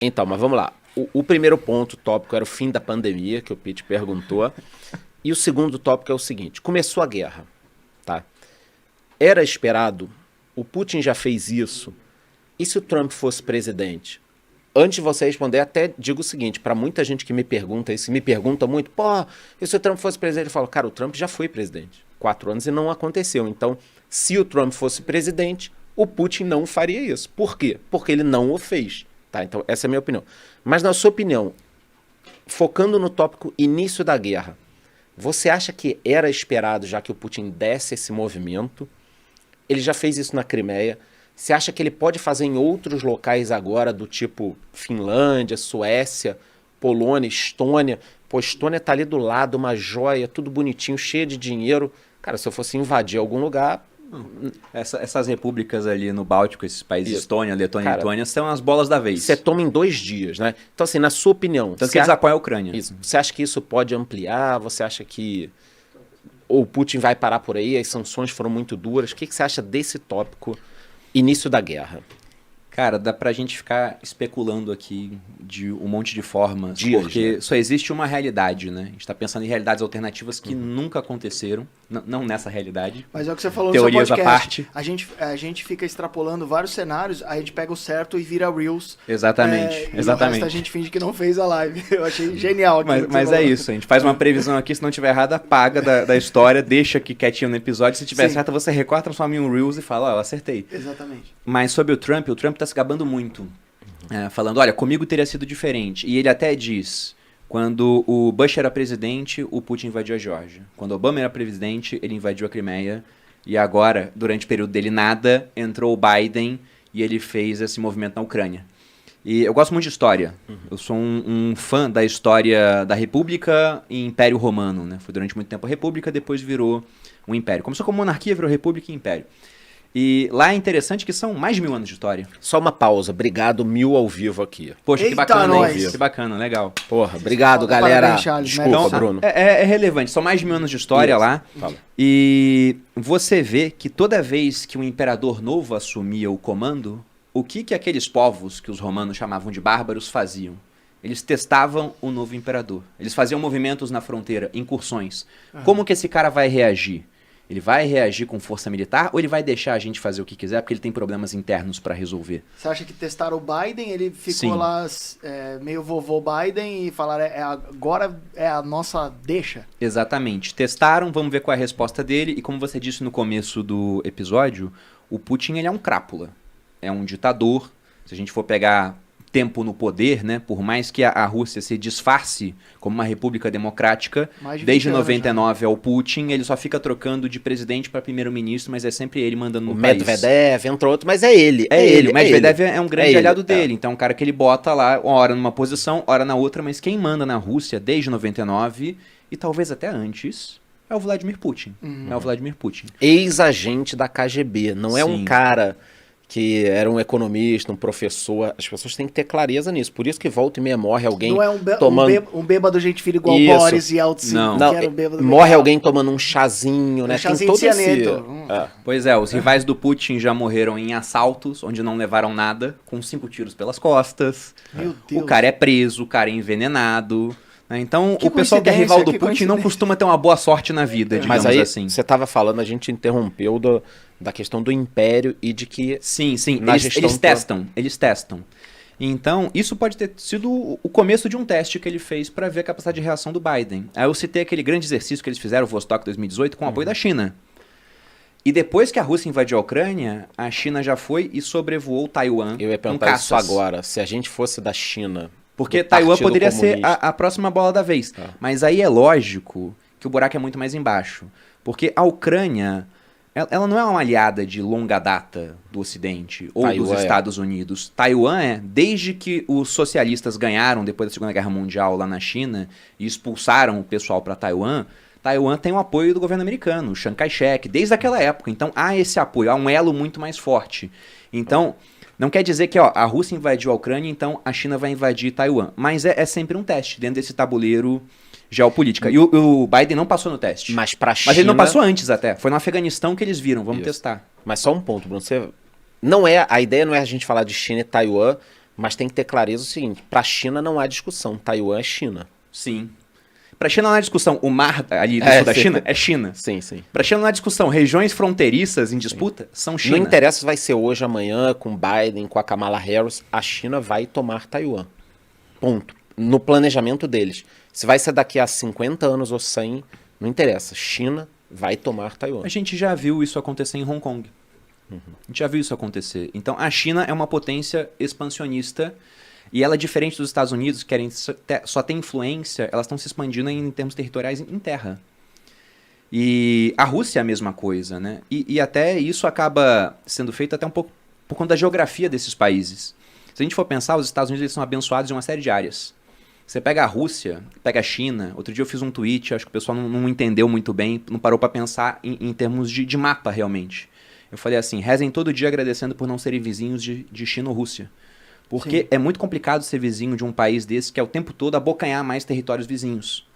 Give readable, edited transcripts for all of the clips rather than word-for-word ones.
Então, mas vamos lá. O primeiro ponto tópico era o fim da pandemia, que o Pete perguntou. E o segundo tópico é o seguinte: começou a guerra, tá? Era esperado, o Putin já fez isso. E se o Trump fosse presidente? Antes de você responder, até digo o seguinte, para muita gente que me pergunta, e se me pergunta muito, pô, e se o Trump fosse presidente? Eu falo, cara, o Trump já foi presidente. 4 anos e não aconteceu. Então, se o Trump fosse presidente, o Putin não faria isso. Por quê? Porque ele não o fez. Tá, então essa é a minha opinião. Mas na sua opinião, focando no tópico início da guerra, você acha que era esperado, já que o Putin desse esse movimento? Ele já fez isso na Crimeia. Você acha que ele pode fazer em outros locais agora, do tipo Finlândia, Suécia, Polônia, Estônia? Pô, Estônia tá ali do lado, uma joia, tudo bonitinho, cheio de dinheiro. Cara, se eu fosse invadir algum lugar... Essas repúblicas ali no Báltico, esses países, Isso. Estônia, Letônia e Cara, Lituânia, são as bolas da vez. Você toma em 2 dias, né? Então, assim, na sua opinião... Tanto que eles apoiam a Ucrânia. Isso. Você acha que isso pode ampliar? Você acha que o Putin vai parar por aí? As sanções foram muito duras. O que você acha desse tópico, início da guerra? Cara, dá pra gente ficar especulando aqui de um monte de formas, Dias, porque né? só existe uma realidade, né? A gente tá pensando em realidades alternativas que nunca aconteceram, não nessa realidade. Mas é o que você falou Teorias no seu à podcast. parte. A gente fica extrapolando vários cenários, a gente pega o certo e vira Reels. Exatamente, E o exatamente. resto a gente finge que não fez a live. Eu achei genial. Mas é isso, a gente faz uma previsão aqui, se não tiver errado, apaga da história, deixa aqui quietinho no episódio, se tiver Sim. certo, você recorta, transforma em um Reels e fala, ó, eu acertei. Exatamente. Mas sobre o Trump tá se gabando muito, falando, olha, comigo teria sido diferente. E ele até diz, quando o Bush era presidente, o Putin invadiu a Geórgia. Quando Obama era presidente, ele invadiu a Crimeia. E agora, durante o período dele nada, entrou o Biden e ele fez esse movimento na Ucrânia. E eu gosto muito de história. Eu sou um fã da história da República e Império Romano, né? Foi durante muito tempo a República, depois virou um Império. Começou como monarquia, virou República e Império. E lá é interessante que são mais de 1000 anos de história. Só uma pausa. Obrigado, 1000 ao vivo aqui. Poxa, que Eita, bacana, nós. hein? Que bacana, legal. Porra, obrigado, Parabéns, galera. Charles, Desculpa, merece. Bruno. É relevante, são mais de 1000 anos de história Isso. lá. Fala. E você vê que toda vez que um imperador novo assumia o comando, o que aqueles povos que os romanos chamavam de bárbaros faziam? Eles testavam o novo imperador. Eles faziam movimentos na fronteira, incursões. Como que esse cara vai reagir? Ele vai reagir com força militar ou ele vai deixar a gente fazer o que quiser porque ele tem problemas internos para resolver? Você acha que testaram o Biden, ele ficou Sim. lá meio vovô Biden e falaram, agora é a nossa deixa? Exatamente. Testaram, vamos ver qual é a resposta dele. E como você disse no começo do episódio, o Putin ele é um crápula. É um ditador. Se a gente for pegar tempo no poder, né? Por mais que a Rússia se disfarce como uma república democrática, Mais de 20 desde anos 99 é o Putin, ele só fica trocando de presidente para primeiro-ministro, mas é sempre ele mandando no O país. Medvedev, entrou outro, mas é ele. É ele, o Medvedev é um grande É ele, aliado é. dele, então é um cara que ele bota lá, uma hora numa posição, hora na outra, mas quem manda na Rússia desde 99 e talvez até antes é o Vladimir Putin. É o Vladimir Putin. Ex-agente da KGB. Não é um Sim. cara que era um economista, um professor. As pessoas têm que ter clareza nisso. Por isso que volta e meia morre alguém Não é tomando... um bêbado gente filho igual Isso. Boris e Yeltsin, Não. que Não, era um bêbado morre legal. alguém tomando um chazinho, né? Um chazinho Tem de todo esse... cianeto. Pois é, os rivais do Putin já morreram em assaltos, onde não levaram nada, com 5 tiros pelas costas. Meu Deus. O cara é preso, o cara é envenenado. Né? Então, Que o pessoal que é rival do coincidência, que Putin não coincidência. costuma ter uma boa sorte na vida, digamos Mas aí, assim. você estava falando, a gente interrompeu da questão do império e de que... Sim, Na eles gestão eles testam. Então, isso pode ter sido o começo de um teste que ele fez para ver a capacidade de reação do Biden. Aí eu citei aquele grande exercício que eles fizeram, o Vostok 2018, com o apoio da China. E depois que a Rússia invadiu a Ucrânia, a China já foi e sobrevoou Taiwan Eu ia com perguntar isso caças. agora. Se a gente fosse da China... Porque do Taiwan Partido poderia ser Comunista. a próxima bola da vez. Tá. Mas aí é lógico que o buraco é muito mais embaixo. Porque a Ucrânia, ela não é uma aliada de longa data do Ocidente ou Taiwan dos é. Estados Unidos. Taiwan é, desde que os socialistas ganharam depois da Segunda Guerra Mundial lá na China e expulsaram o pessoal para Taiwan, Taiwan tem o apoio do governo americano, Chiang Kai-shek, desde aquela época. Então há esse apoio, há um elo muito mais forte. Então... Não quer dizer que a Rússia invadiu a Ucrânia, então a China vai invadir Taiwan. Mas é sempre um teste dentro desse tabuleiro geopolítico. E o Biden não passou no teste. Mas pra China... Mas ele não passou antes até. Foi no Afeganistão que eles viram. Vamos Isso. testar. Mas só um ponto, Bruno. A ideia não é a gente falar de China e Taiwan, Mas tem que ter clareza o seguinte, para a China não há discussão, Taiwan é China. Sim. Para a China não há discussão, o mar ali do sul da China é China. Sim, sim. Para a China não há discussão, regiões fronteiriças em disputa são China. Não interessa se vai ser hoje, amanhã, com Biden, com a Kamala Harris, a China vai tomar Taiwan. Ponto. No planejamento deles. Se vai ser daqui a 50 anos ou 100, não interessa. China vai tomar Taiwan. A gente já viu isso acontecer em Hong Kong. A gente já viu isso acontecer. Então, a China é uma potência expansionista e ela, diferente dos Estados Unidos, que querem só ter influência, elas estão se expandindo em termos territoriais em terra. E a Rússia é a mesma coisa, né? E até isso acaba sendo feito até um pouco por conta da geografia desses países. Se a gente for pensar, os Estados Unidos eles são abençoados em uma série de áreas. Você pega a Rússia, pega a China. Outro dia eu fiz um tweet, acho que o pessoal não entendeu muito bem, não parou para pensar em termos de mapa realmente. Eu falei assim, rezem todo dia agradecendo por não serem vizinhos de China ou Rússia. Porque é muito complicado ser vizinho de um país desse que é o tempo todo abocanhar mais territórios vizinhos.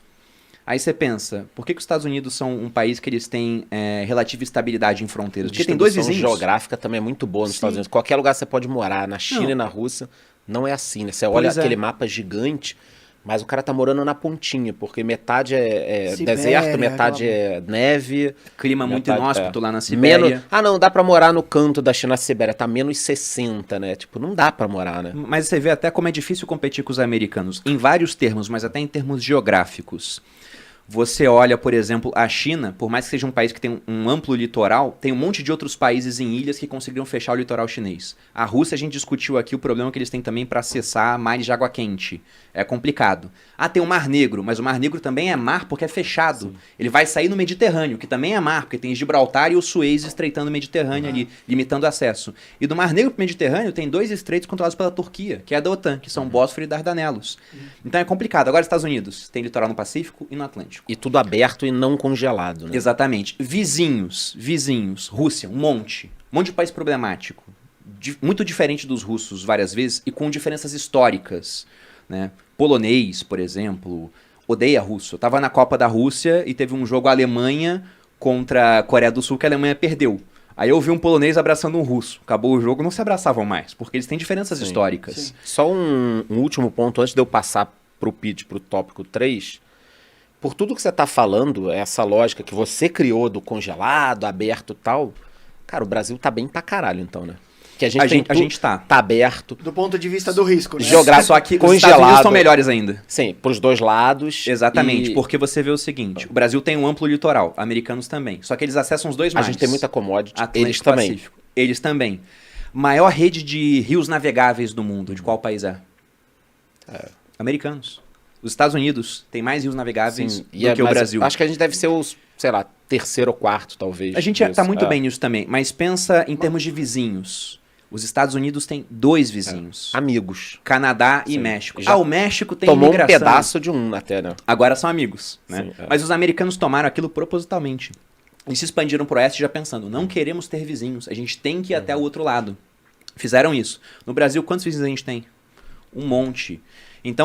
Aí você pensa, por que os Estados Unidos são um país que eles têm relativa estabilidade em fronteiras? Porque tem dois vizinhos. A geográfica também é muito boa nos Estados Unidos. Qualquer lugar você pode morar, na China e na Rússia, não é assim, né? Você olha aquele mapa gigante, mas o cara tá morando na pontinha, porque metade é Sibéria, deserto, metade é neve. Clima muito inóspito lá na Sibéria. Não, dá pra morar no canto da China, Sibéria, tá menos 60, né? Tipo, não dá pra morar, né? Mas você vê até como é difícil competir com os americanos, em vários termos, mas até em termos geográficos. Você olha, por exemplo, a China, por mais que seja um país que tem um amplo litoral, tem um monte de outros países em ilhas que conseguiram fechar o litoral chinês. A Rússia, a gente discutiu aqui o problema que eles têm também para acessar mares de água quente. É complicado. Tem o Mar Negro, mas o Mar Negro também é mar porque é fechado. Sim. Ele vai sair no Mediterrâneo, que também é mar, porque tem Gibraltar e o Suez estreitando o Mediterrâneo ali, limitando o acesso. E do Mar Negro para o Mediterrâneo tem dois estreitos controlados pela Turquia, que é a da OTAN, que são Bósforo e Dardanelos. Então é complicado. Agora, Estados Unidos tem litoral no Pacífico e no Atlântico. E tudo aberto e não congelado, né? Exatamente. Vizinhos. Rússia, um monte de país problemático. Muito diferente dos russos várias vezes e com diferenças históricas, né? Polonês, por exemplo, odeia russo. Eu tava na Copa da Rússia e teve um jogo Alemanha contra a Coreia do Sul que a Alemanha perdeu. Aí eu vi um polonês abraçando um russo. Acabou o jogo, não se abraçavam mais, porque eles têm diferenças históricas. Sim. Só um último ponto antes de eu passar pro pitch, pro tópico 3. Por tudo que você tá falando, essa lógica que você criou do congelado, aberto e tal, cara, o Brasil tá bem pra caralho então, né? Que a gente tá aberto. Do ponto de vista do risco, né? Geográfico, só que congelado. Os Estados Unidos são melhores ainda. Sim, pros dois lados. Exatamente, porque você vê o seguinte, o Brasil tem um amplo litoral, americanos também, só que eles acessam os dois mares. A gente tem muita commodity, Atlântico, eles também. Pacífico. Eles também. Maior rede de rios navegáveis do mundo, de qual país é? Americanos. Os Estados Unidos têm mais rios navegáveis do que o Brasil. Acho que a gente deve ser os, sei lá, terceiro ou quarto, talvez. A gente tá muito bem nisso também, mas pensa em termos de vizinhos. Os Estados Unidos têm 2 vizinhos. Amigos. Canadá e México. O México tem tomou imigração. Um pedaço de um até, né? Agora são amigos, né? Sim, Mas os americanos tomaram aquilo propositalmente. Eles se expandiram pro oeste já pensando, não queremos ter vizinhos, a gente tem que ir até o outro lado. Fizeram isso. No Brasil, quantos vizinhos a gente tem? Um monte. Então,